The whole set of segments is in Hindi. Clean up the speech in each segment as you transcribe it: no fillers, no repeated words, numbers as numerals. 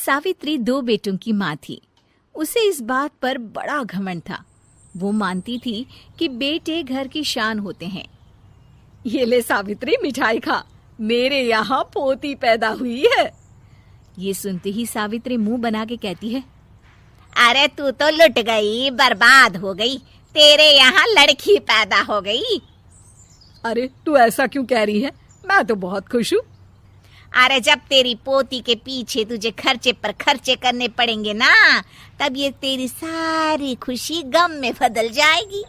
सावित्री 2 बेटों की माँ थी। उसे इस बात पर बड़ा घमंड था। वो मानती थी कि बेटे घर की शान होते हैं। ये ले सावित्री, मिठाई खा, मेरे यहाँ पोती पैदा हुई है। ये सुनते ही सावित्री मुंह बना के कहती है, अरे तू तो लुट गई, बर्बाद हो गई, तेरे यहाँ लड़की पैदा हो गई। अरे तू ऐसा क्यों कह रही है? मैं तो बहुत खुश हूँ। अरे जब तेरी पोती के पीछे तुझे खर्चे पर खर्चे करने पड़ेंगे ना, तब ये तेरी सारी खुशी गम में बदल जाएगी।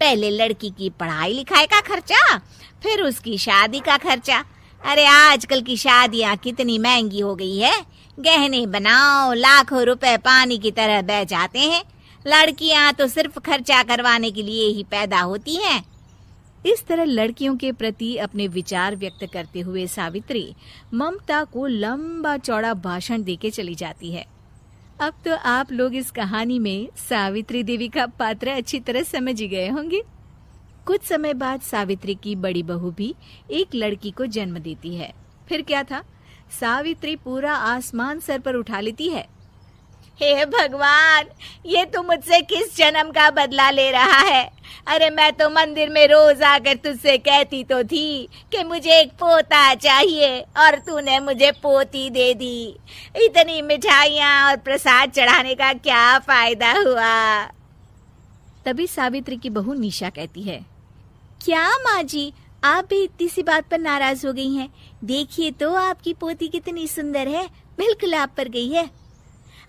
पहले लड़की की पढ़ाई लिखाई का खर्चा, फिर उसकी शादी का खर्चा। अरे आजकल की शादियाँ कितनी महंगी हो गई है। गहने बनाओ, लाखों रुपए पानी की तरह बह जाते हैं। लड़कियाँ तो सिर्फ खर्चा करवाने के लिए ही पैदा होती हैं। इस तरह लड़कियों के प्रति अपने विचार व्यक्त करते हुए सावित्री ममता को लंबा चौड़ा भाषण देके चली जाती है। अब तो आप लोग इस कहानी में सावित्री देवी का पात्र अच्छी तरह समझ ही गए होंगे। कुछ समय बाद सावित्री की बड़ी बहू भी एक लड़की को जन्म देती है। फिर क्या था, सावित्री पूरा आसमान सर पर उठा लेती है। हे भगवान, ये तू मुझसे किस जन्म का बदला ले रहा है? अरे मैं तो मंदिर में रोज आकर तुझसे कहती तो थी कि मुझे एक पोता चाहिए, और तूने मुझे पोती दे दी। इतनी मिठाइयाँ और प्रसाद चढ़ाने का क्या फायदा हुआ? तभी सावित्री की बहू निशा कहती है, क्या माँ जी, आप भी इतनी सी बात पर नाराज हो गई हैं? देखिए तो आपकी पोती कितनी सुंदर है, बिल्कुल आप पर गई है।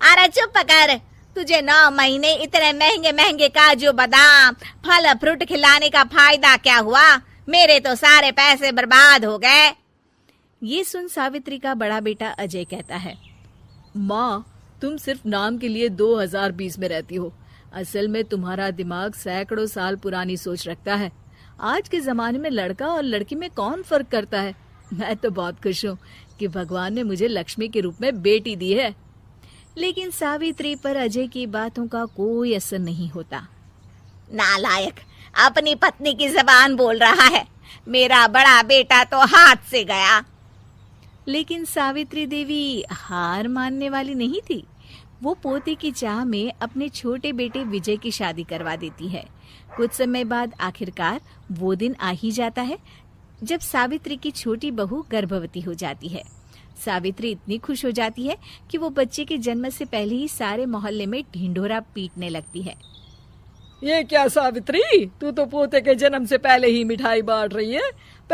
अरे चुप कर, तुझे 9 महीने इतने महंगे महंगे काजू बादाम फल फ्रूट खिलाने का फायदा क्या हुआ? मेरे तो सारे पैसे बर्बाद हो गए। ये सुन सावित्री का बड़ा बेटा अजय कहता है, माँ, तुम सिर्फ नाम के लिए 2020 में रहती हो। असल में तुम्हारा दिमाग सैकड़ों साल पुरानी सोच रखता है। आज के जमाने में लड़का और लड़की में कौन फर्क करता है? मैं तो बहुत खुश हूँ कि भगवान ने मुझे लक्ष्मी के रूप में बेटी दी है। लेकिन सावित्री पर अजय की बातों का कोई असर नहीं होता। नालायक, अपनी पत्नी की जबान बोल रहा है। मेरा बड़ा बेटा तो हाथ से गया। लेकिन सावित्री देवी हार मानने वाली नहीं थी। वो पोते की चाह में अपने छोटे बेटे विजय की शादी करवा देती है। कुछ समय बाद आखिरकार वो दिन आ ही जाता है जब सावित्री की छोटी बहू गर्भवती हो जाती है। सावित्री इतनी खुश हो जाती है कि वो बच्चे के जन्म से पहले ही सारे मोहल्ले में ढिंढोरा पीटने लगती है। ये क्या सावित्री, तू तो पोते के जन्म से पहले ही मिठाई बांट रही है।